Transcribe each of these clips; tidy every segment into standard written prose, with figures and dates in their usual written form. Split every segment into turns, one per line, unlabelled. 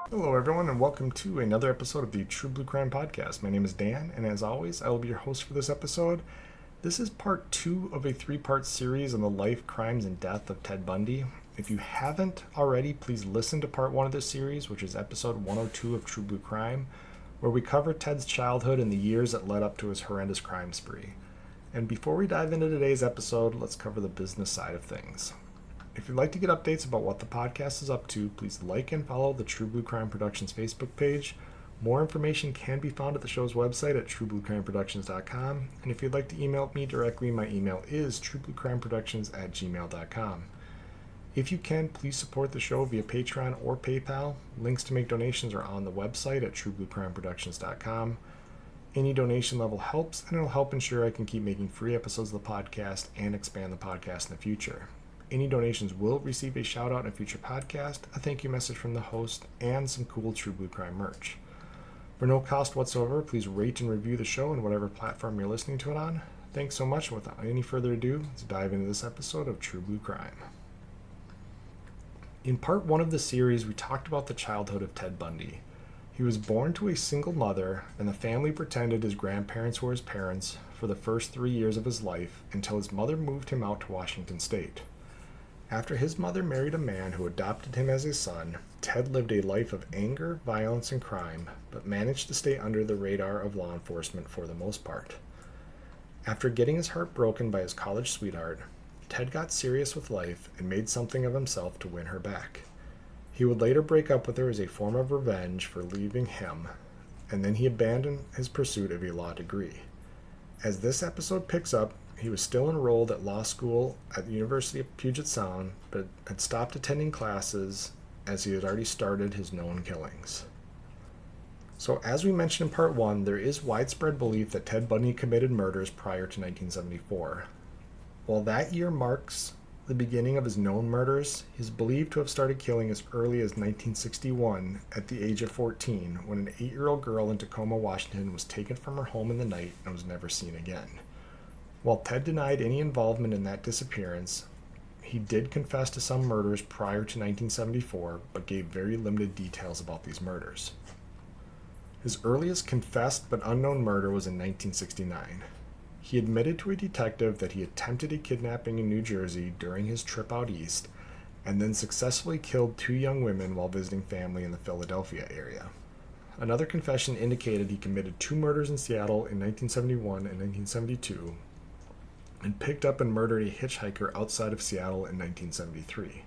Hello, everyone, and welcome to another episode of the True Blue Crime Podcast. My name is Dan, and as always, I will be your host for this episode. This is part 2 of a 3-part series on the life, crimes, and death of Ted Bundy. If you haven't already, please listen to part 1 of this series, which is episode 102 of True Blue Crime, where we cover Ted's childhood and the years that led up to his horrendous crime spree. And before we dive into today's episode, let's cover the business side of things. If you'd like to get updates about what the podcast is up to, please like and follow the True Blue Crime Productions Facebook page. More information can be found at the show's website at truebluecrimeproductions.com. And if you'd like to email me directly, my email is truebluecrimeproductions@gmail.com. If you can, please support the show via Patreon or PayPal. Links to make donations are on the website at truebluecrimeproductions.com. Any donation level helps, and it'll help ensure I can keep making free episodes of the podcast and expand the podcast in the future. Any donations will receive a shout out in a future podcast, a thank you message from the host, and some cool True Blue Crime merch. For no cost whatsoever, please rate and review the show on whatever platform you're listening to it on. Thanks so much, and without any further ado, let's dive into this episode of True Blue Crime. In part 1 of the series, we talked about the childhood of Ted Bundy. He was born to a single mother, and the family pretended his grandparents were his parents for the first 3 years of his life until his mother moved him out to Washington State. After his mother married a man who adopted him as his son, Ted lived a life of anger, violence, and crime, but managed to stay under the radar of law enforcement for the most part. After getting his heart broken by his college sweetheart, Ted got serious with life and made something of himself to win her back. He would later break up with her as a form of revenge for leaving him, and then he abandoned his pursuit of a law degree. As this episode picks up, he was still enrolled at law school at the University of Puget Sound, but had stopped attending classes as he had already started his known killings. So as we mentioned in part 1, there is widespread belief that Ted Bundy committed murders prior to 1974. While that year marks the beginning of his known murders, he is believed to have started killing as early as 1961 at the age of 14, when an 8-year-old girl in Tacoma, Washington was taken from her home in the night and was never seen again. While Ted denied any involvement in that disappearance, he did confess to some murders prior to 1974, but gave very limited details about these murders. His earliest confessed but unknown murder was in 1969. He admitted to a detective that he attempted a kidnapping in New Jersey during his trip out east, and then successfully killed 2 young women while visiting family in the Philadelphia area. Another confession indicated he committed 2 murders in Seattle in 1971 and 1972, and picked up and murdered a hitchhiker outside of Seattle in 1973.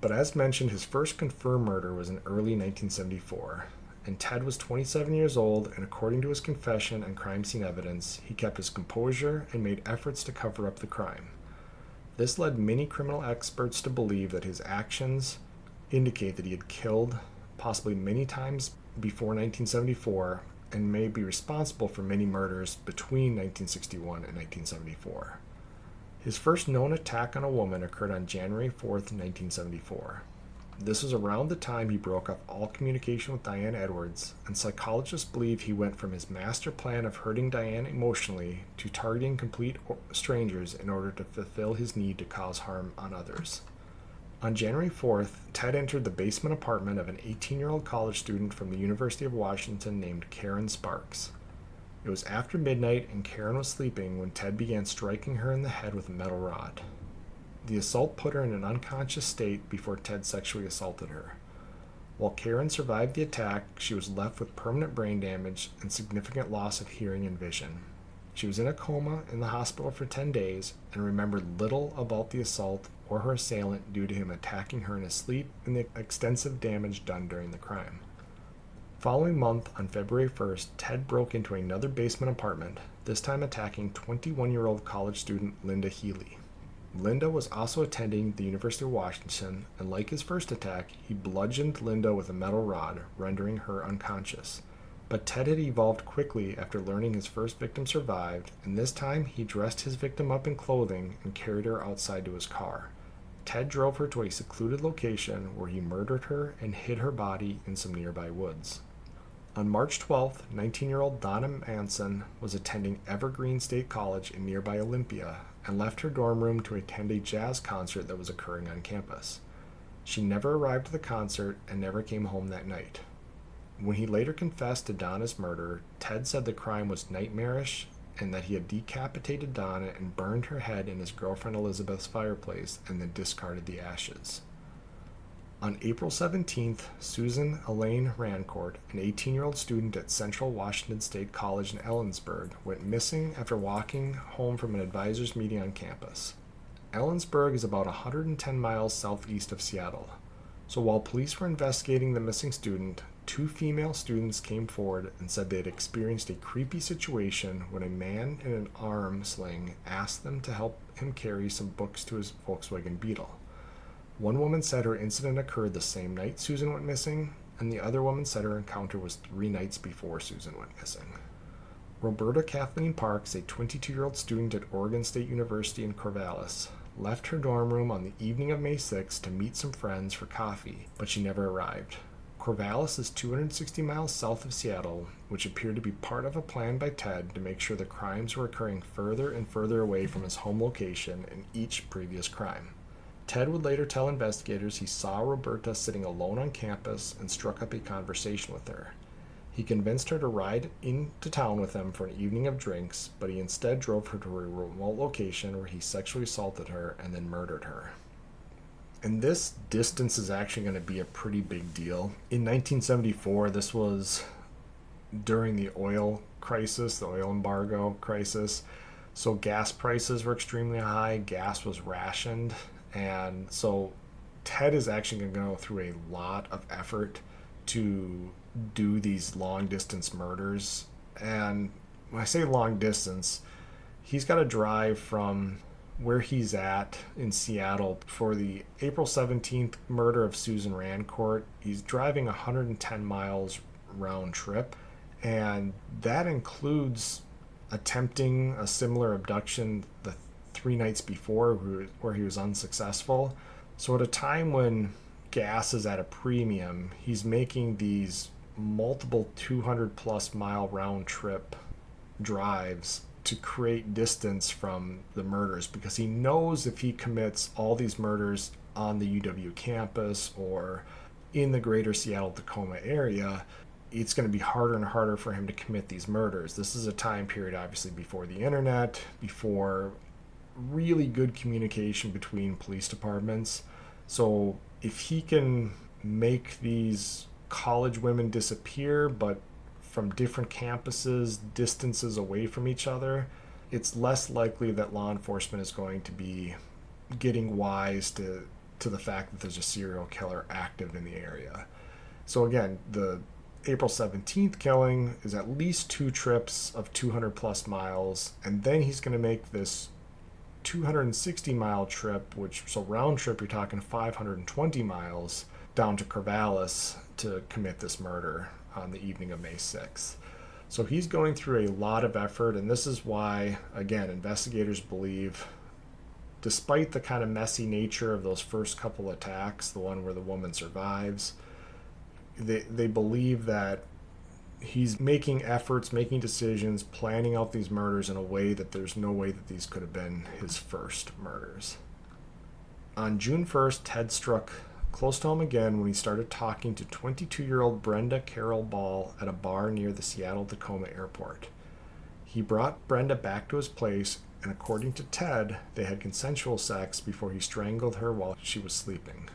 But as mentioned, his first confirmed murder was in early 1974, and Ted was 27 years old, and according to his confession and crime scene evidence, he kept his composure and made efforts to cover up the crime. This led many criminal experts to believe that his actions indicate that he had killed possibly many times before 1974, and may be responsible for many murders between 1961 and 1974. His first known attack on a woman occurred on January 4th, 1974. This was around the time he broke off all communication with Diane Edwards, and psychologists believe he went from his master plan of hurting Diane emotionally to targeting complete strangers in order to fulfill his need to cause harm on others. On January 4th, Ted entered the basement apartment of an 18-year-old college student from the University of Washington named Karen Sparks. It was after midnight and Karen was sleeping when Ted began striking her in the head with a metal rod. The assault put her in an unconscious state before Ted sexually assaulted her. While Karen survived the attack, she was left with permanent brain damage and significant loss of hearing and vision. She was in a coma in the hospital for 10 days and remembered little about the assault or her assailant due to him attacking her in his sleep and the extensive damage done during the crime. Following month, on February 1st, Ted broke into another basement apartment, this time attacking 21-year-old college student Linda Healy. Linda was also attending the University of Washington, and like his first attack, he bludgeoned Linda with a metal rod, rendering her unconscious. But Ted had evolved quickly after learning his first victim survived, and this time he dressed his victim up in clothing and carried her outside to his car. Ted drove her to a secluded location where he murdered her and hid her body in some nearby woods. On March 12th, 19-year-old Donna Manson was attending Evergreen State College in nearby Olympia and left her dorm room to attend a jazz concert that was occurring on campus. She never arrived at the concert and never came home that night. When he later confessed to Donna's murder, Ted said the crime was nightmarish and that he had decapitated Donna and burned her head in his girlfriend Elizabeth's fireplace and then discarded the ashes. On April 17th, Susan Elaine Rancourt, an 18-year-old student at Central Washington State College in Ellensburg, went missing after walking home from an advisors meeting on campus. Ellensburg is about 110 miles southeast of Seattle. So while police were investigating the missing student, 2 female students came forward and said they had experienced a creepy situation when a man in an arm sling asked them to help him carry some books to his Volkswagen Beetle. One woman said her incident occurred the same night Susan went missing, and the other woman said her encounter was 3 nights before Susan went missing. Roberta Kathleen Parks, a 22-year-old student at Oregon State University in Corvallis, left her dorm room on the evening of May 6 to meet some friends for coffee, but she never arrived. Corvallis is 260 miles south of Seattle, which appeared to be part of a plan by Ted to make sure the crimes were occurring further and further away from his home location in each previous crime. Ted would later tell investigators he saw Roberta sitting alone on campus and struck up a conversation with her. He convinced her to ride into town with him for an evening of drinks, but he instead drove her to a remote location where he sexually assaulted her and then murdered her. And this distance is actually going to be a pretty big deal. In 1974, this was during the oil crisis, the oil embargo crisis. So gas prices were extremely high, gas was rationed, and so Ted is actually going to go through a lot of effort to do these long distance murders. And when I say long distance, he's got to drive from where he's at in Seattle for the April 17th murder of Susan Rancourt. He's driving 110 miles round trip, and that includes attempting a similar abduction the 3 nights before where he was unsuccessful. So at a time when gas is at a premium, he's making these multiple 200 plus mile round trip drives to create distance from the murders, because he knows if he commits all these murders on the UW campus or in the greater Seattle-Tacoma area, it's going to be harder and harder for him to commit these murders. This is a time period obviously before the internet, before really good communication between police departments. So if he can make these college women disappear, but from different campuses, distances away from each other, it's less likely that law enforcement is going to be getting wise to the fact that there's a serial killer active in the area. So again, the April 17th killing is at least 2 trips of 200 plus miles, and then he's going to make this 260 mile trip, so round trip you're talking 520 miles down to Corvallis to commit this murder on the evening of May 6th. So he's going through a lot of effort, and this is why, again, investigators believe, despite the kind of messy nature of those first couple attacks, the one where the woman survives, they believe that he's making efforts, making decisions, planning out these murders in a way that there's no way that these could have been his first murders. On June 1st, Ted struck close to home again when he started talking to 22-year-old Brenda Carol Ball at a bar near the Seattle-Tacoma airport. He brought Brenda back to his place, and according to Ted, they had consensual sex before he strangled her while she was sleeping.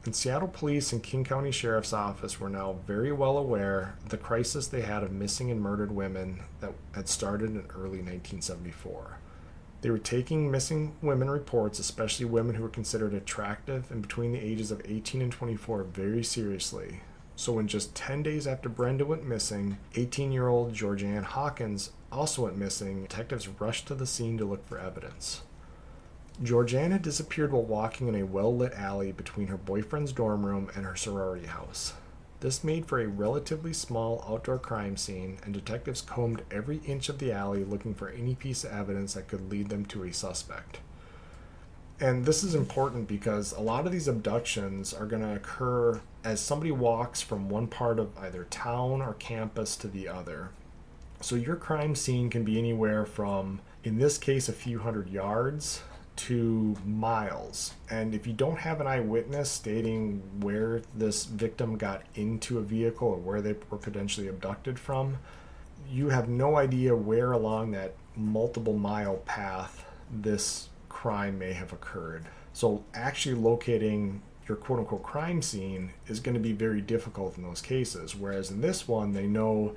And Seattle Police and King County Sheriff's Office were now very well aware of the crisis they had of missing and murdered women that had started in early 1974. They were taking missing women reports, especially women who were considered attractive and between the ages of 18 and 24, very seriously. So when just 10 days after Brenda went missing, 18-year-old Georgianne Hawkins also went missing, detectives rushed to the scene to look for evidence. Georgianne had disappeared while walking in a well-lit alley between her boyfriend's dorm room and her sorority house. This made for a relatively small outdoor crime scene, and detectives combed every inch of the alley looking for any piece of evidence that could lead them to a suspect. And this is important because a lot of these abductions are going to occur as somebody walks from one part of either town or campus to the other. So your crime scene can be anywhere from, in this case, a few hundred yards to miles. And if you don't have an eyewitness stating where this victim got into a vehicle or where they were potentially abducted from, you have no idea where along that multiple mile path this crime may have occurred. So actually locating your quote unquote crime scene is going to be very difficult in those cases. Whereas in this one, they know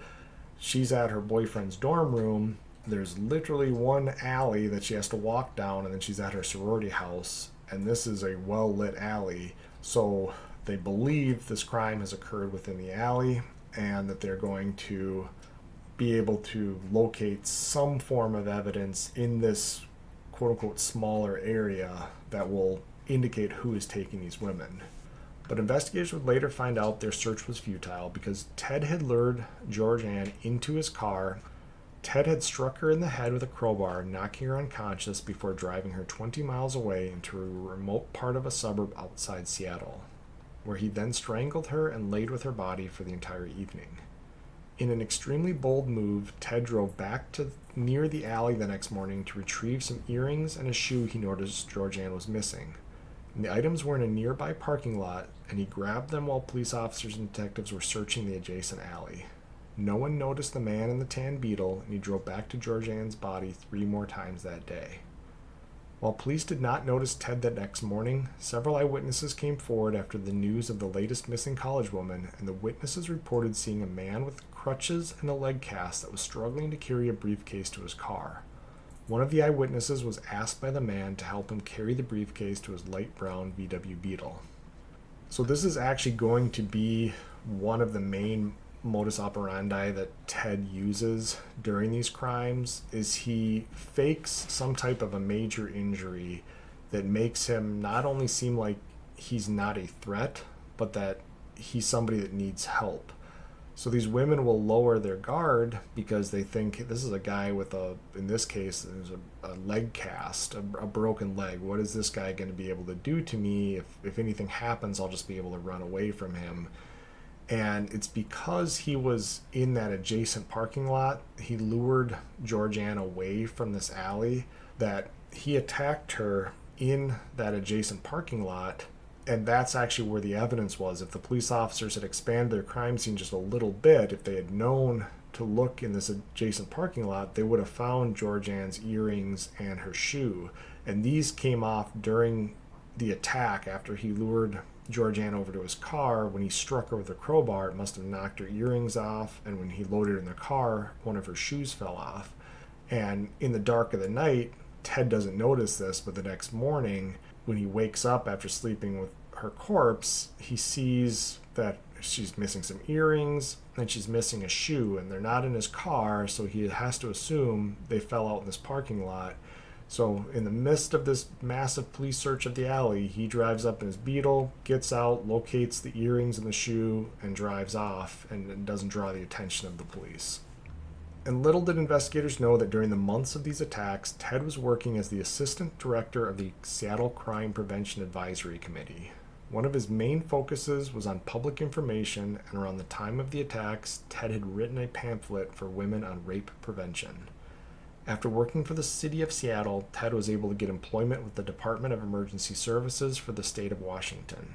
she's at her boyfriend's dorm room. There's literally one alley that she has to walk down, and then she's at her sorority house. And this is a well lit alley. So they believe this crime has occurred within the alley and that they're going to be able to locate some form of evidence in this quote unquote smaller area that will indicate who is taking these women. But investigators would later find out their search was futile because Ted had lured Georgianne into his car. Ted had struck her in the head with a crowbar, knocking her unconscious before driving her 20 miles away into a remote part of a suburb outside Seattle, where he then strangled her and laid with her body for the entire evening. In an extremely bold move, Ted drove back to near the alley the next morning to retrieve some earrings and a shoe he noticed Georgianne was missing. And the items were in a nearby parking lot, and he grabbed them while police officers and detectives were searching the adjacent alley. No one noticed the man in the tan Beetle, and he drove back to Georgianne's body 3 more times that day. While police did not notice Ted that next morning, several eyewitnesses came forward after the news of the latest missing college woman, and the witnesses reported seeing a man with crutches and a leg cast that was struggling to carry a briefcase to his car. One of the eyewitnesses was asked by the man to help him carry the briefcase to his light brown VW Beetle. So this is actually going to be one of the main modus operandi that Ted uses during these crimes. Is he fakes some type of a major injury that makes him not only seem like he's not a threat, but that he's somebody that needs help. So these women will lower their guard because they think this is a guy with in this case, there's a leg cast, a broken leg. What is this guy going to be able to do to me? If anything happens, I'll just be able to run away from him. And it's because he was in that adjacent parking lot, he lured Georgianne away from this alley, that he attacked her in that adjacent parking lot. And that's actually where the evidence was. If the police officers had expanded their crime scene just a little bit, if they had known to look in this adjacent parking lot, they would have found Georgianne's earrings and her shoe. And these came off during the attack after he lured Georgianne over to his car. When he struck her with a crowbar, it must have knocked her earrings off, and when he loaded her in the car, one of her shoes fell off. And in the dark of the night, Ted doesn't notice this, but the next morning, when he wakes up after sleeping with her corpse, he sees that she's missing some earrings and she's missing a shoe, and they're not in his car, so he has to assume they fell out in this parking lot. So in the midst of this massive police search of the alley, he drives up in his Beetle, gets out, locates the earrings and the shoe, and drives off, and doesn't draw the attention of the police. And little did investigators know that during the months of these attacks, Ted was working as the assistant director of the Seattle Crime Prevention Advisory Committee. One of his main focuses was on public information, and around the time of the attacks, Ted had written a pamphlet for women on rape prevention. After working for the city of Seattle, Ted was able to get employment with the Department of Emergency Services for the state of Washington.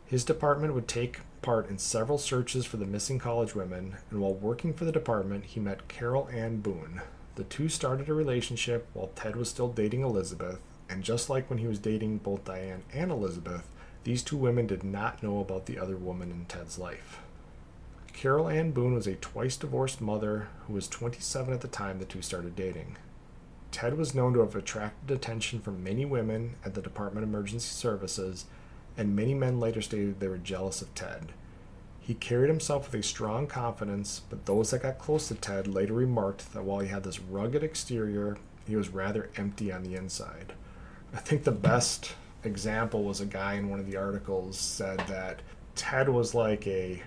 His department would take part in several searches for the missing college women, and while working for the department, he met Carol Ann Boone. The two started a relationship while Ted was still dating Elizabeth, and just like when he was dating both Diane and Elizabeth, these two women did not know about the other woman in Ted's life. Carol Ann Boone was a twice-divorced mother who was 27 at the time the two started dating. Ted was known to have attracted attention from many women at the Department of Emergency Services, and many men later stated they were jealous of Ted. He carried himself with a strong confidence, but those that got close to Ted later remarked that while he had this rugged exterior, he was rather empty on the inside. I think the best example was a guy in one of the articles said that Ted was like a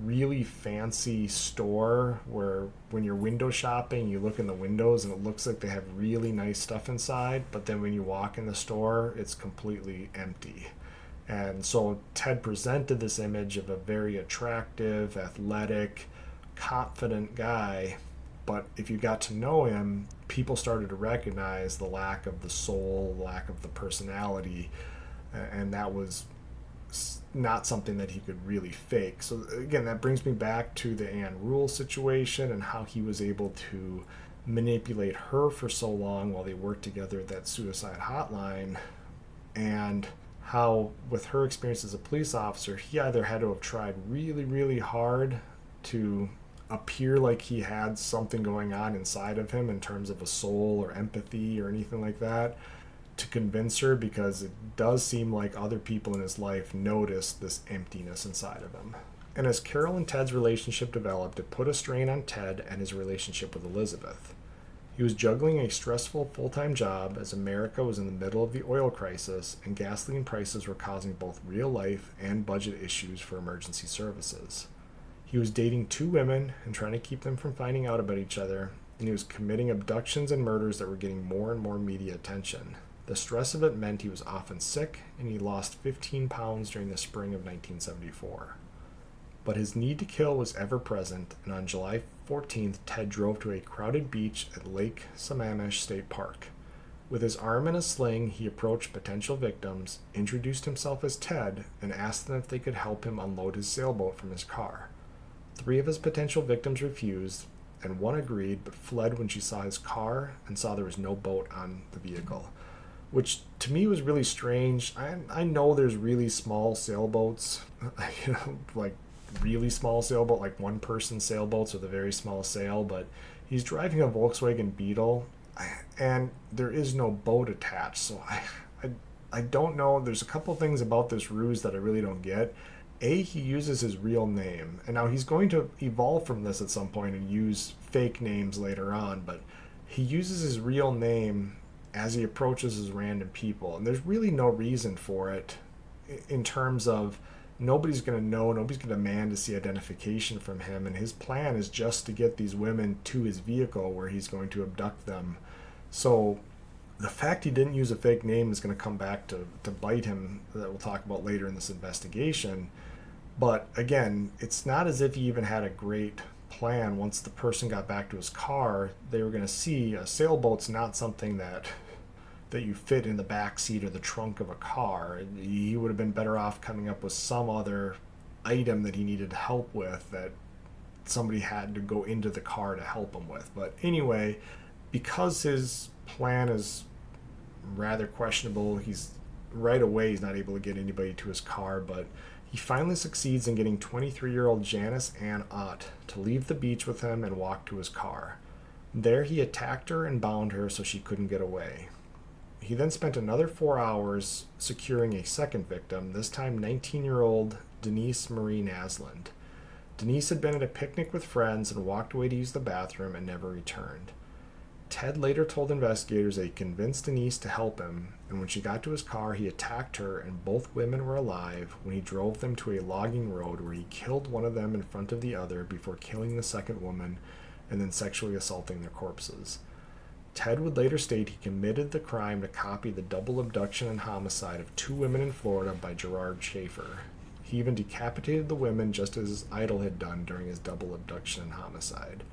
really fancy store where when you're window shopping, you look in the windows and it looks like they have really nice stuff inside, but then when you walk in the store, it's completely empty. And so Ted presented this image of a very attractive, athletic, confident guy, But if you got to know him, people started to recognize the lack of the soul, lack of the personality, and that was not something that he could really fake. So again, that brings me back to the Anne Rule situation and how he was able to manipulate her for so long while they worked together at that suicide hotline, and how with her experience as a police officer, he either had to have tried really, really hard to appear like he had something going on inside of him in terms of a soul or empathy or anything like that to convince her, because it does seem like other people in his life noticed this emptiness inside of him. And as Carol and Ted's relationship developed, it put a strain on Ted and his relationship with Elizabeth. He was juggling a stressful full-time job as America was in the middle of the oil crisis and gasoline prices were causing both real-life and budget issues for emergency services. He was dating 2 women and trying to keep them from finding out about each other, and he was committing abductions and murders that were getting more and more media attention. The stress of it meant he was often sick, and he lost 15 pounds during the spring of 1974. But his need to kill was ever present, and on July 14th, Ted drove to a crowded beach at Lake Sammamish State Park. With his arm in a sling, he approached potential victims, introduced himself as Ted, and asked them if they could help him unload his sailboat from his car. 3 of his potential victims refused, and 1 agreed but fled when she saw his car and saw there was no boat on the vehicle, which to me was really strange. I know there's really small sailboats, like really small sailboat, like 1-person sailboats with a very small sail, but he's driving a Volkswagen Beetle, and there is no boat attached, so I don't know. There's a couple things about this ruse that I really don't get. He uses his real name, and now he's going to evolve from this at some point and use fake names later on, but he uses his real name as he approaches his random people, and there's really no reason for it in terms of nobody's going to know, nobody's going to demand to see identification from him, and his plan is just to get these women to his vehicle where he's going to abduct them. So the fact he didn't use a fake name is going to come back to bite him, that we'll talk about later in this investigation. But again, it's not as if he even had a great plan. Once the person got back to his car, they were going to see a sailboat's not something that you fit in the back seat or the trunk of a car. He would have been better off coming up with some other item that he needed help with that somebody had to go into the car to help him with. But anyway, because his plan is rather questionable, he's not able to get anybody to his car, but he finally succeeds in getting 23-year-old Janice Ann Ott to leave the beach with him and walk to his car. There he attacked her and bound her so she couldn't get away. He then spent another 4 hours securing a second victim, this time 19-year-old Denise Marie Nasland. Denise had been at a picnic with friends and walked away to use the bathroom and never returned. Ted later told investigators that he convinced Denise to help him, and when she got to his car, he attacked her and both women were alive when he drove them to a logging road where he killed one of them in front of the other before killing the second woman and then sexually assaulting their corpses. Ted would later state he committed the crime to copy the double abduction and homicide of 2 women in Florida by Gerard Schaefer. He even decapitated the women just as his idol had done during his double abduction and homicide.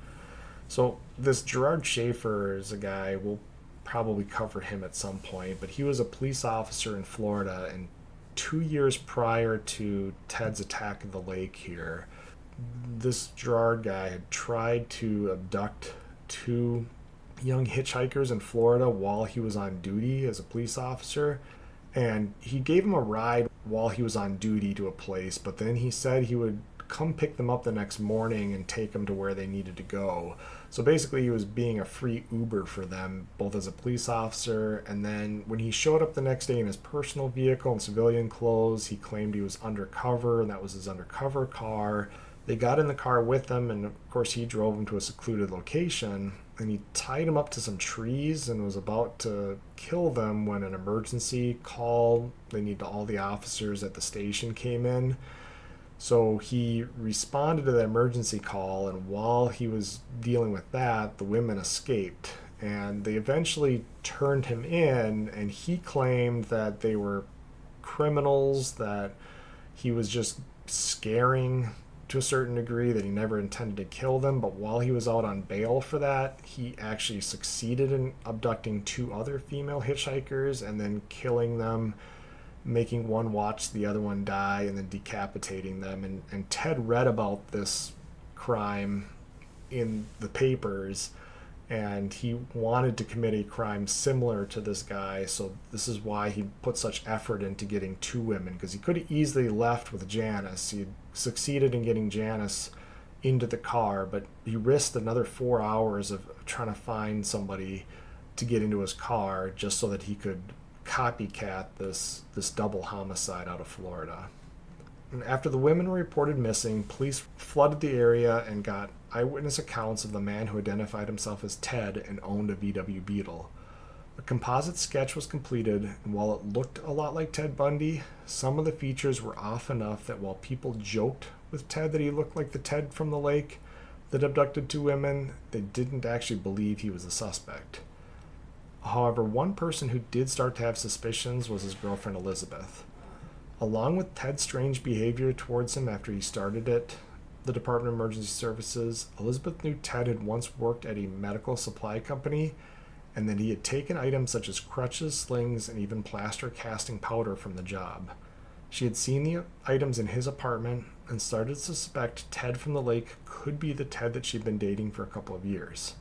So this Gerard Schaefer is a guy, we'll probably cover him at some point, but he was a police officer in Florida, and 2 years prior to Ted's attack of the lake here, this Gerard guy had tried to abduct 2 young hitchhikers in Florida while he was on duty as a police officer, and he gave him a ride while he was on duty to a place, but then he said he would come pick them up the next morning and take them to where they needed to go. So basically he was being a free Uber for them, both as a police officer, and then when he showed up the next day in his personal vehicle in civilian clothes, he claimed he was undercover, and that was his undercover car. They got in the car with him, and of course he drove him to a secluded location, and he tied him up to some trees and was about to kill them when an emergency call, all the officers at the station came in. So he responded to the emergency call, and while he was dealing with that, the women escaped, and they eventually turned him in, and he claimed that they were criminals, that he was just scaring to a certain degree, that he never intended to kill them, but while he was out on bail for that, he actually succeeded in abducting 2 other female hitchhikers and then killing them, making one watch the other one die, and then decapitating them. And Ted read about this crime in the papers, and he wanted to commit a crime similar to this guy, so this is why he put such effort into getting 2 women, because he could have easily left with Janice. He succeeded in getting Janice into the car, but he risked another 4 hours of trying to find somebody to get into his car just so that he could copycat this double homicide out of Florida. And after the women were reported missing, police flooded the area and got eyewitness accounts of the man who identified himself as Ted and owned a VW Beetle. A composite sketch was completed, and while it looked a lot like Ted Bundy, some of the features were off enough that while people joked with Ted that he looked like the Ted from the lake that abducted 2 women, they didn't actually believe he was a suspect. However, one person who did start to have suspicions was his girlfriend Elizabeth. Along with Ted's strange behavior towards him after he started at the Department of Emergency Services, Elizabeth knew Ted had once worked at a medical supply company, and that he had taken items such as crutches, slings, and even plaster casting powder from the job. She had seen the items in his apartment and started to suspect Ted from the lake could be the Ted that she'd been dating for a couple of years.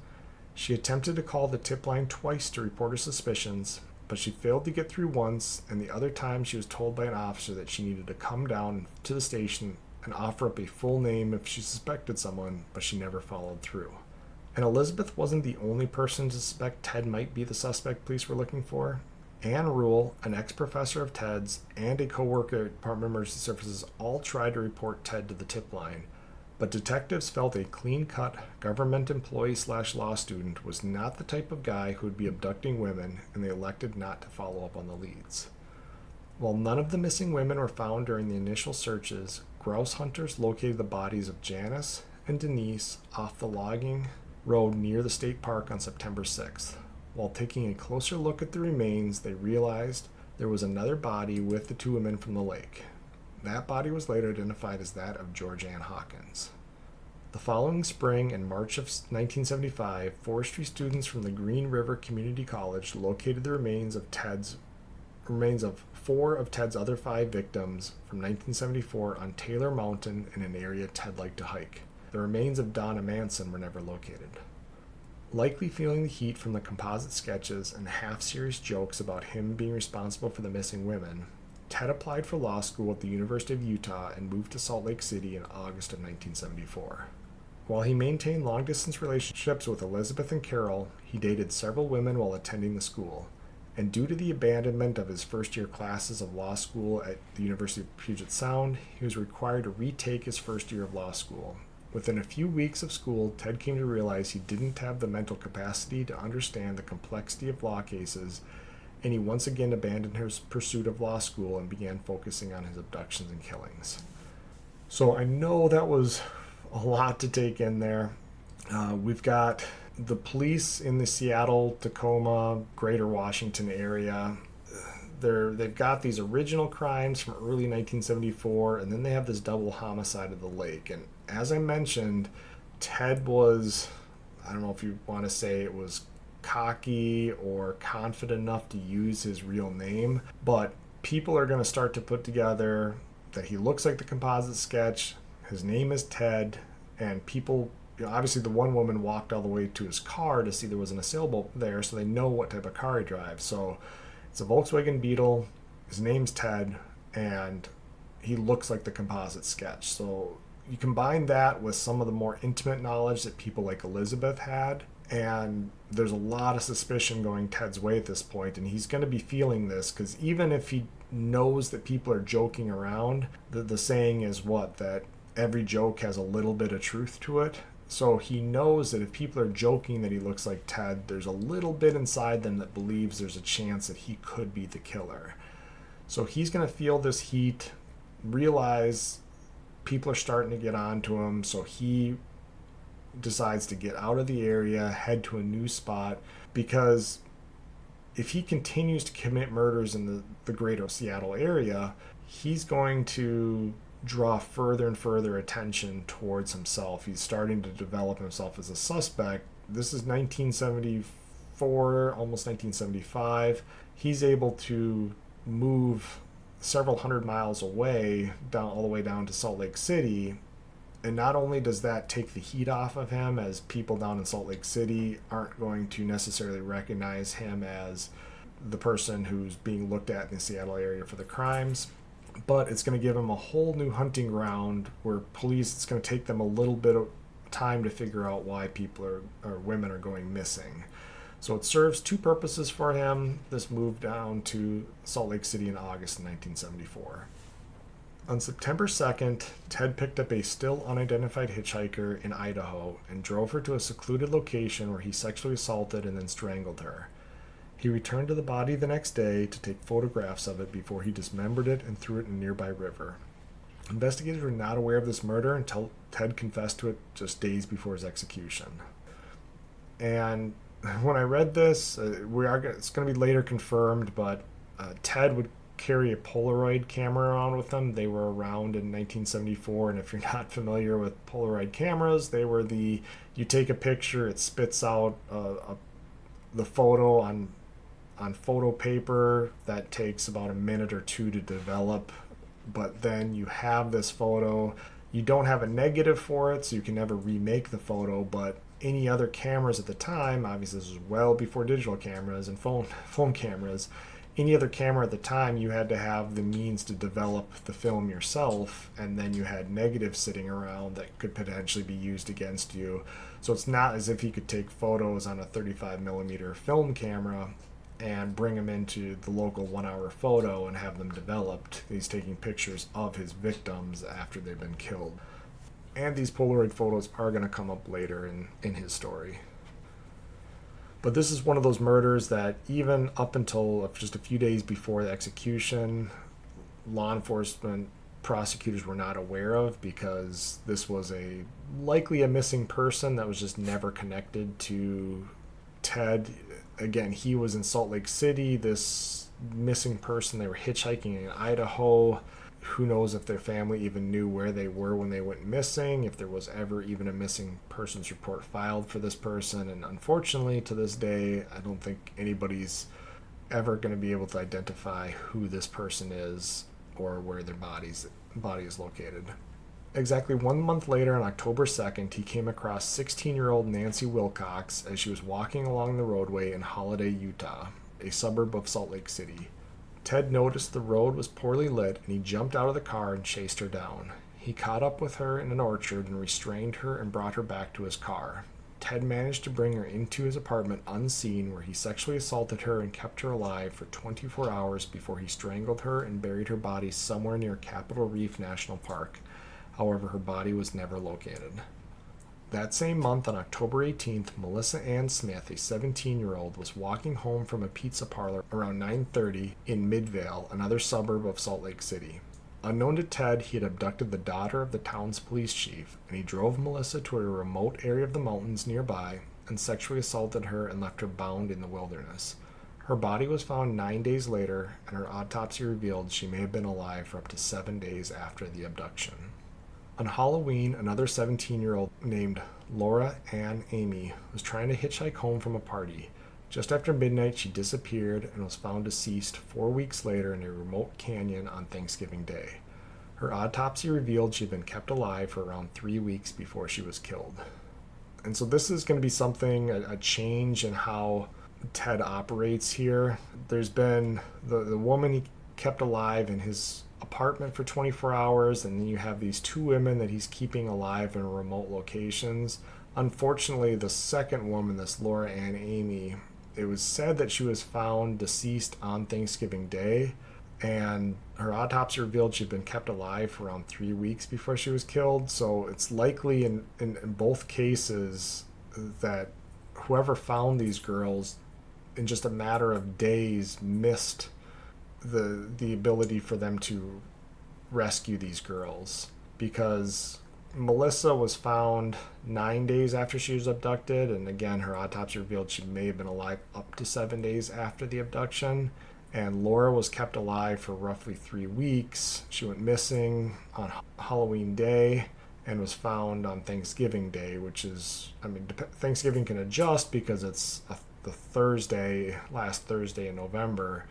She attempted to call the tip line twice to report her suspicions, but she failed to get through once, and the other time she was told by an officer that she needed to come down to the station and offer up a full name if she suspected someone, but she never followed through. And Elizabeth wasn't the only person to suspect Ted might be the suspect police were looking for. Ann Rule, an ex-professor of Ted's, and a co-worker at Department of Emergency Services all tried to report Ted to the tip line, but detectives felt a clean-cut government employee/law student was not the type of guy who would be abducting women, and they elected not to follow up on the leads. While none of the missing women were found during the initial searches, grouse hunters located the bodies of Janice and Denise off the logging road near the state park on September 6th. While taking a closer look at the remains, they realized there was another body with the 2 women from the lake. That body was later identified as that of George Ann Hawkins. The following spring, in March of 1975, forestry students from the Green River Community College located the remains of 4 of Ted's other 5 victims from 1974 on Taylor Mountain in an area Ted liked to hike. The remains of Donna Manson were never located. Likely feeling the heat from the composite sketches and half-serious jokes about him being responsible for the missing women, Ted applied for law school at the University of Utah and moved to Salt Lake City in August of 1974. While he maintained long-distance relationships with Elizabeth and Carol, he dated several women while attending the school. And due to the abandonment of his first-year classes of law school at the University of Puget Sound, he was required to retake his first year of law school. Within a few weeks of school, Ted came to realize he didn't have the mental capacity to understand the complexity of law cases, and he once again abandoned his pursuit of law school and began focusing on his abductions and killings. So I know that was a lot to take in there. We've got the police in the Seattle, Tacoma, Greater Washington area. They've got these original crimes from early 1974, and then they have this double homicide of the lake. And as I mentioned, Ted was, I don't know if you want to say it was cocky or confident enough to use his real name, but people are going to start to put together that he looks like the composite sketch, his name is Ted, and people, obviously the one woman walked all the way to his car to see there was an sailboat there, so they know what type of car he drives. So it's a Volkswagen Beetle, his name's Ted, and he looks like the composite sketch. So you combine that with some of the more intimate knowledge that people like Elizabeth had, and there's a lot of suspicion going Ted's way at this point, and he's going to be feeling this, because even if he knows that people are joking around, the saying is what? That every joke has a little bit of truth to it. So he knows that if people are joking that he looks like Ted, there's a little bit inside them that believes there's a chance that he could be the killer. So he's going to feel this heat, realize people are starting to get onto him, so he decides to get out of the area, head to a new spot, because if he continues to commit murders in the greater Seattle area, he's going to draw further and further attention towards himself. He's starting to develop himself as a suspect. This is 1974, almost 1975. He's able to move several hundred miles away, down all the way down to Salt Lake City. And not only does that take the heat off of him, as people down in Salt Lake City aren't going to necessarily recognize him as the person who's being looked at in the Seattle area for the crimes, but it's going to give him a whole new hunting ground where police, it's going to take them a little bit of time to figure out why people or women are going missing. So it serves two purposes for him. This move down to Salt Lake City in August of 1974. On September 2nd, Ted picked up a still unidentified hitchhiker in Idaho and drove her to a secluded location where he sexually assaulted and then strangled her. He returned to the body the next day to take photographs of it before he dismembered it and threw it in a nearby river. Investigators were not aware of this murder until Ted confessed to it just days before his execution. And when I read this, it's going to be later confirmed, but Ted would carry a Polaroid camera around with him. They were around in 1974, and if you're not familiar with Polaroid cameras, they were you take a picture, it spits out the photo on photo paper. That takes about a minute or two to develop, but then you have this photo. You don't have a negative for it, so you can never remake the photo, but any other cameras at the time, obviously this was well before digital cameras and phone cameras, any other camera at the time, you had to have the means to develop the film yourself, and then you had negatives sitting around that could potentially be used against you. So it's not as if he could take photos on a 35 millimeter film camera and bring them into the local 1 hour photo and have them developed. He's taking pictures of his victims after they've been killed. And these Polaroid photos are going to come up later in his story. But this is one of those murders that even up until just a few days before the execution, law enforcement prosecutors were not aware of, because this was likely a missing person that was just never connected to Ted. Again, he was in Salt Lake City. This missing person, they were hitchhiking in Idaho. Who knows if their family even knew where they were when they went missing, if there was ever even a missing persons report filed for this person. And unfortunately, to this day, I don't think anybody's ever going to be able to identify who this person is or where their body is located. Exactly 1 month later, on October 2nd, he came across 16-year-old Nancy Wilcox as she was walking along the roadway in Holiday, Utah, a suburb of Salt Lake City. Ted noticed the road was poorly lit, and he jumped out of the car and chased her down. He caught up with her in an orchard and restrained her and brought her back to his car. Ted managed to bring her into his apartment unseen, where he sexually assaulted her and kept her alive for 24 hours before he strangled her and buried her body somewhere near Capitol Reef National Park. However, her body was never located. That same month, on October 18th, Melissa Ann Smith, a 17-year-old, was walking home from a pizza parlor around 9:30 in Midvale, another suburb of Salt Lake City. Unknown to Ted, he had abducted the daughter of the town's police chief, and he drove Melissa to a remote area of the mountains nearby and sexually assaulted her and left her bound in the wilderness. Her body was found 9 days later, and her autopsy revealed she may have been alive for up to 7 days after the abduction. On Halloween, another 17-year-old named Laura Ann Amy was trying to hitchhike home from a party. Just after midnight, she disappeared and was found deceased 4 weeks later in a remote canyon on Thanksgiving Day. Her autopsy revealed she'd been kept alive for around 3 weeks before she was killed. And so this is going to be something, a change in how Ted operates here. There's been the woman he kept alive in his apartment for 24 hours, and then you have these two women that he's keeping alive in remote locations. Unfortunately, the second woman, this Laura Ann Amy, it was said that she was found deceased on Thanksgiving Day, and her autopsy revealed she'd been kept alive for around 3 weeks before she was killed. So it's likely in both cases that whoever found these girls in just a matter of days missed the ability for them to rescue these girls, because Melissa was found 9 days after she was abducted, and again her autopsy revealed she may have been alive up to 7 days after the abduction. And Laura was kept alive for roughly 3 weeks. She went missing on Halloween Day and was found on Thanksgiving Day, which is, Thanksgiving can adjust because it's the last Thursday in November,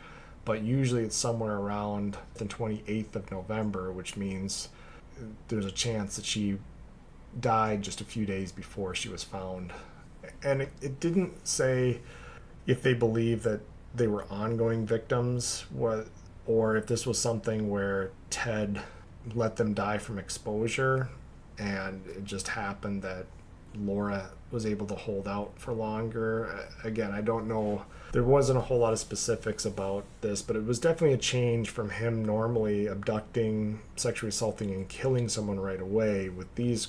but usually it's somewhere around the 28th of November, which means there's a chance that she died just a few days before she was found. And it didn't say if they believe that they were ongoing victims, or if this was something where Ted let them die from exposure, and it just happened that Laura was able to hold out for longer. Again, I don't know. There wasn't a whole lot of specifics about this, but it was definitely a change from him normally abducting, sexually assaulting, and killing someone right away. With these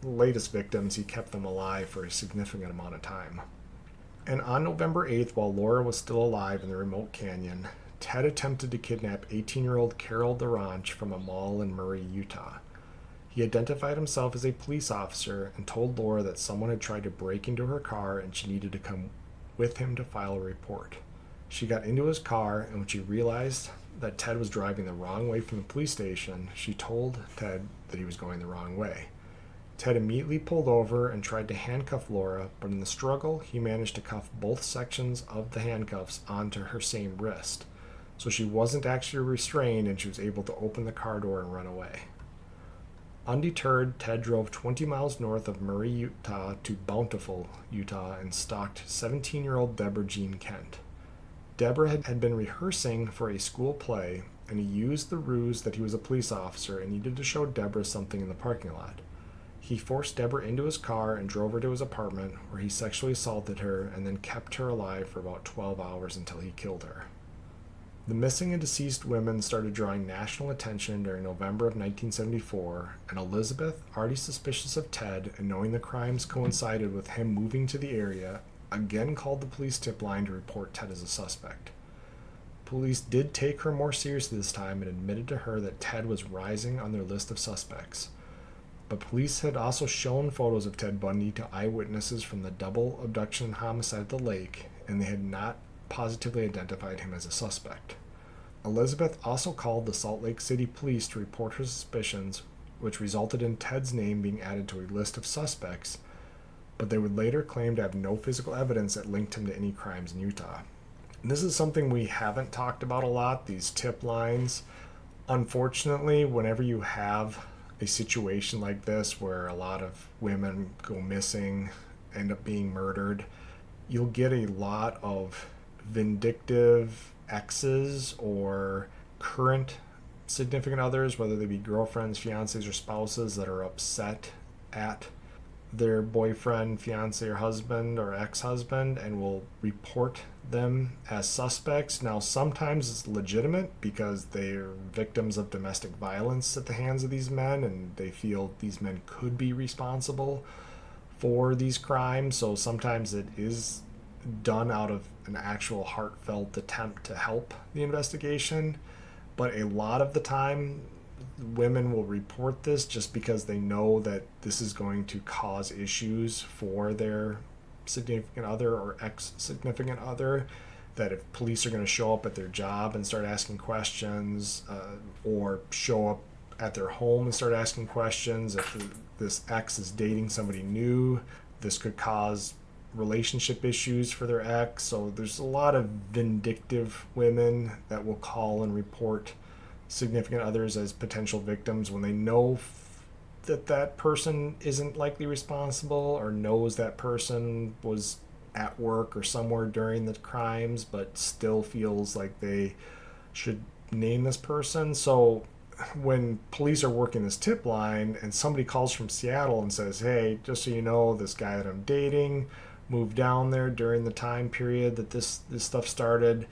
latest victims, he kept them alive for a significant amount of time. And on November 8th, while Laura was still alive in the remote canyon, Ted attempted to kidnap 18-year-old Carol DeRanch from a mall in Murray, Utah. He identified himself as a police officer and told Laura that someone had tried to break into her car and she needed to come with him to file a report. She got into his car, and when she realized that Ted was driving the wrong way from the police station, she told Ted that he was going the wrong way. Ted immediately pulled over and tried to handcuff Laura, but in the struggle, he managed to cuff both sections of the handcuffs onto her same wrist. So she wasn't actually restrained, and she was able to open the car door and run away. Undeterred, Ted drove 20 miles north of Murray, Utah to Bountiful, Utah, and stalked 17-year-old Deborah Jean Kent. Deborah had been rehearsing for a school play, and he used the ruse that he was a police officer and needed to show Deborah something in the parking lot. He forced Deborah into his car and drove her to his apartment, where he sexually assaulted her and then kept her alive for about 12 hours until he killed her. The missing and deceased women started drawing national attention during November of 1974, and Elizabeth, already suspicious of Ted and knowing the crimes coincided with him moving to the area, again called the police tip line to report Ted as a suspect. Police did take her more seriously this time and admitted to her that Ted was rising on their list of suspects. But police had also shown photos of Ted Bundy to eyewitnesses from the double abduction and homicide at the lake, and they had not positively identified him as a suspect. Elizabeth also called the Salt Lake City police to report her suspicions, which resulted in Ted's name being added to a list of suspects, but they would later claim to have no physical evidence that linked him to any crimes in Utah. And this is something we haven't talked about a lot, these tip lines. Unfortunately, whenever you have a situation like this where a lot of women go missing, end up being murdered, you'll get a lot of vindictive exes or current significant others, whether they be girlfriends, fiancés, or spouses, that are upset at their boyfriend, fiancé, or husband or ex-husband and will report them as suspects. Now, sometimes it's legitimate because they're victims of domestic violence at the hands of these men and they feel these men could be responsible for these crimes. So sometimes it is done out of an actual heartfelt attempt to help the investigation. But a lot of the time, women will report this just because they know that this is going to cause issues for their significant other or ex-significant other, that if police are going to show up at their job and start asking questions, or show up at their home and start asking questions, if this ex is dating somebody new, this could cause relationship issues for their ex. So there's a lot of vindictive women that will call and report significant others as potential victims when they know that that person isn't likely responsible, or knows that person was at work or somewhere during the crimes but still feels like they should name this person. So when police are working this tip line and somebody calls from Seattle and says, hey, just so you know, this guy that I'm dating moved down there during the time period that this stuff started,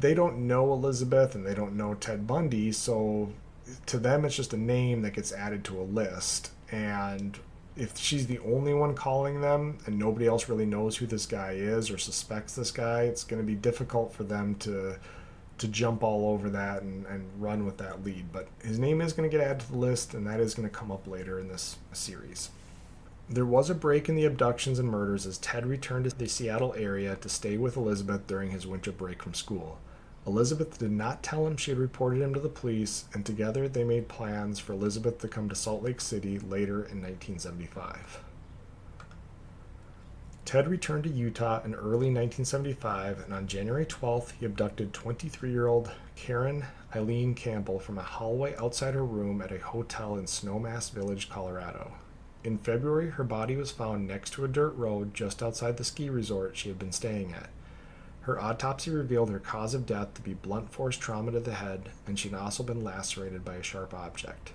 they don't know Elizabeth and they don't know Ted Bundy, so to them it's just a name that gets added to a list. And if she's the only one calling them and nobody else really knows who this guy is or suspects this guy, it's going to be difficult for them to jump all over that and run with that lead. But his name is going to get added to the list, and that is going to come up later in this series. There was a break in the abductions and murders as Ted returned to the Seattle area to stay with Elizabeth during his winter break from school. Elizabeth did not tell him she had reported him to the police, and together they made plans for Elizabeth to come to Salt Lake City later in 1975. Ted returned to Utah in early 1975, and on January 12th, he abducted 23-year-old Karen Eileen Campbell from a hallway outside her room at a hotel in Snowmass Village, Colorado. In February, her body was found next to a dirt road just outside the ski resort she had been staying at. Her autopsy revealed her cause of death to be blunt force trauma to the head, and she'd also been lacerated by a sharp object.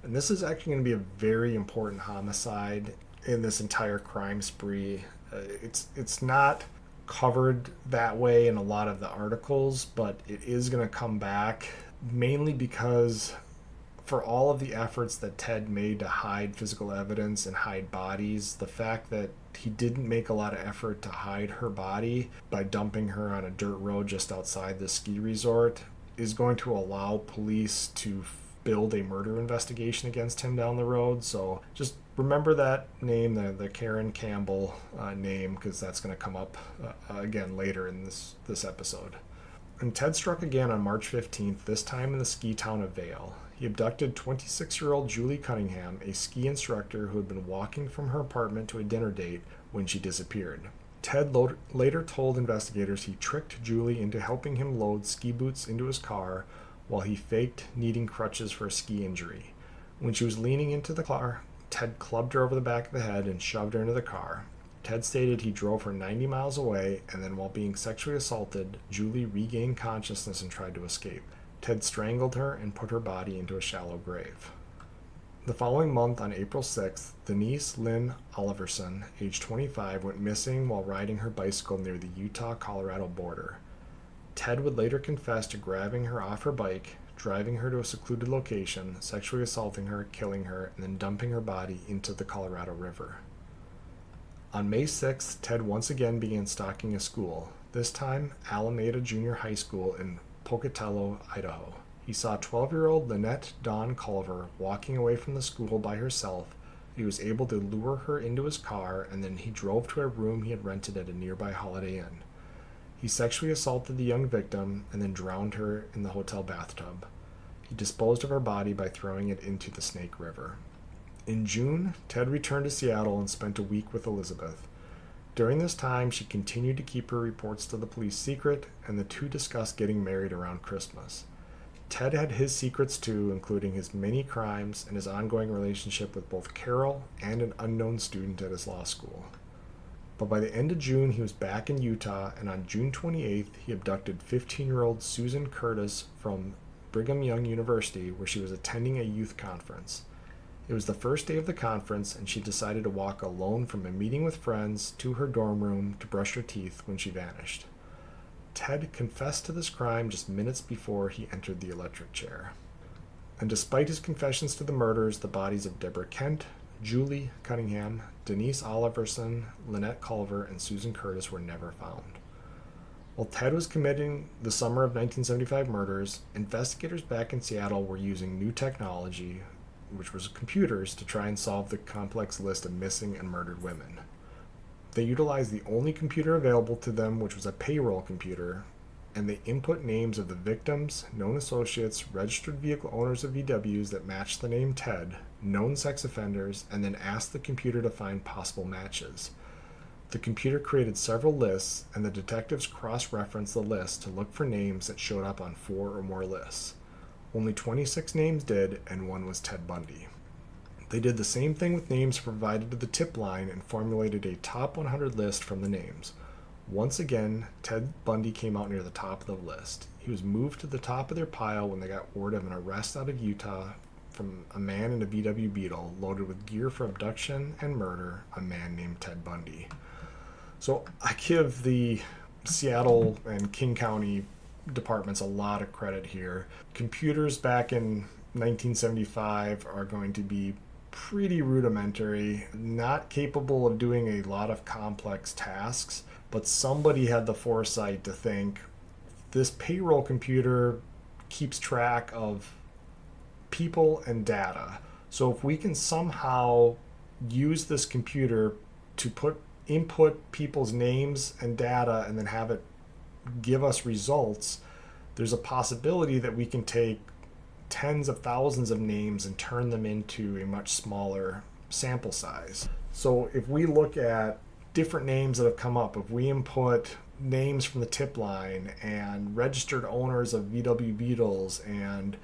And this is actually going to be a very important homicide in this entire crime spree. It's not covered that way in a lot of the articles, but it is going to come back mainly because for all of the efforts that Ted made to hide physical evidence and hide bodies, the fact that he didn't make a lot of effort to hide her body by dumping her on a dirt road just outside the ski resort is going to allow police to build a murder investigation against him down the road. So just remember that name, the Karen Campbell name, because that's going to come up again later in this episode. And Ted struck again on March 15th, this time in the ski town of Vail. He abducted 26-year-old Julie Cunningham, a ski instructor who had been walking from her apartment to a dinner date when she disappeared. Ted later told investigators he tricked Julie into helping him load ski boots into his car while he faked needing crutches for a ski injury. When she was leaning into the car, Ted clubbed her over the back of the head and shoved her into the car. Ted stated he drove her 90 miles away, and then while being sexually assaulted, Julie regained consciousness and tried to escape. Ted strangled her and put her body into a shallow grave. The following month, on April 6th, Denise Lynn Oliverson, age 25, went missing while riding her bicycle near the Utah-Colorado border. Ted would later confess to grabbing her off her bike, driving her to a secluded location, sexually assaulting her, killing her, and then dumping her body into the Colorado River. On May 6th, Ted once again began stalking a school, this time Alameda Junior High School in Pocatello, Idaho. He saw 12-year-old Lynette Dawn Culver walking away from the school by herself. He was able to lure her into his car, and then he drove to a room he had rented at a nearby Holiday Inn. He sexually assaulted the young victim and then drowned her in the hotel bathtub. He disposed of her body by throwing it into the Snake River. In June, Ted returned to Seattle and spent a week with Elizabeth. During this time, she continued to keep her reports to the police secret, and the two discussed getting married around Christmas. Ted had his secrets too, including his many crimes and his ongoing relationship with both Carol and an unknown student at his law school. But by the end of June, he was back in Utah, and on June 28th, he abducted 15-year-old Susan Curtis from Brigham Young University, where she was attending a youth conference. It was the first day of the conference, and she decided to walk alone from a meeting with friends to her dorm room to brush her teeth when she vanished. Ted confessed to this crime just minutes before he entered the electric chair. And despite his confessions to the murders, the bodies of Deborah Kent, Julie Cunningham, Denise Oliverson, Lynette Culver, and Susan Curtis were never found. While Ted was committing the summer of 1975 murders, investigators back in Seattle were using new technology, which was computers, to try and solve the complex list of missing and murdered women. They utilized the only computer available to them, which was a payroll computer, and they input names of the victims, known associates, registered vehicle owners of VWs that matched the name Ted, known sex offenders, and then asked the computer to find possible matches. The computer created several lists, and the detectives cross-referenced the list to look for names that showed up on 4 or more lists. Only 26 names did, and one was Ted Bundy. They did the same thing with names provided to the tip line and formulated a top 100 list from the names. Once again, Ted Bundy came out near the top of the list. He was moved to the top of their pile when they got word of an arrest out of Utah from a man in a VW Beetle loaded with gear for abduction and murder, a man named Ted Bundy. So I give the Seattle and King County departments a lot of credit here. Computers back in 1975 are going to be pretty rudimentary, not capable of doing a lot of complex tasks, but somebody had the foresight to think this payroll computer keeps track of people and data. So if we can somehow use this computer to input people's names and data and then have it give us results, there's a possibility that we can take tens of thousands of names and turn them into a much smaller sample size. So if we look at different names that have come up, if we input names from the tip line and registered owners of VW Beetles and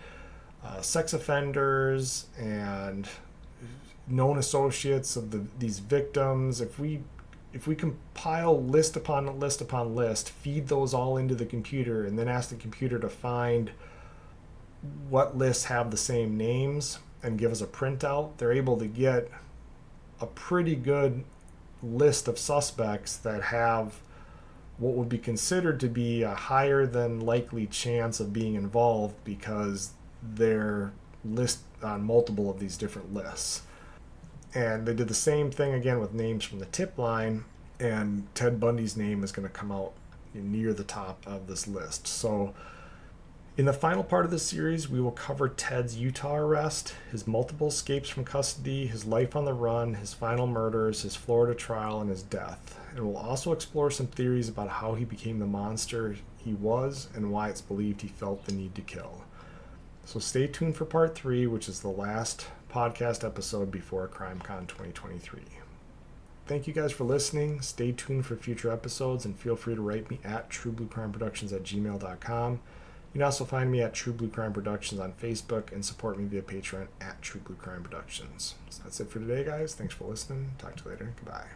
sex offenders and known associates of these victims, if we compile list upon list upon list, feed those all into the computer, and then ask the computer to find what lists have the same names and give us a printout, they're able to get a pretty good list of suspects that have what would be considered to be a higher than likely chance of being involved because they're listed on multiple of these different lists. And they did the same thing again with names from the tip line, and Ted Bundy's name is going to come out near the top of this list. So in the final part of this series, we will cover Ted's Utah arrest, his multiple escapes from custody, his life on the run, his final murders, his Florida trial, and his death. And we'll also explore some theories about how he became the monster he was and why it's believed he felt the need to kill. So stay tuned for part 3, which is the last podcast episode before CrimeCon 2023. Thank you guys for listening. Stay tuned for future episodes, and feel free to write me at truebluecrimeproductions@gmail.com. You can also find me at True Blue Crime Productions on Facebook and support me via Patreon at True Blue Crime Productions. So that's it for today, guys. Thanks for listening. Talk to you later. Goodbye.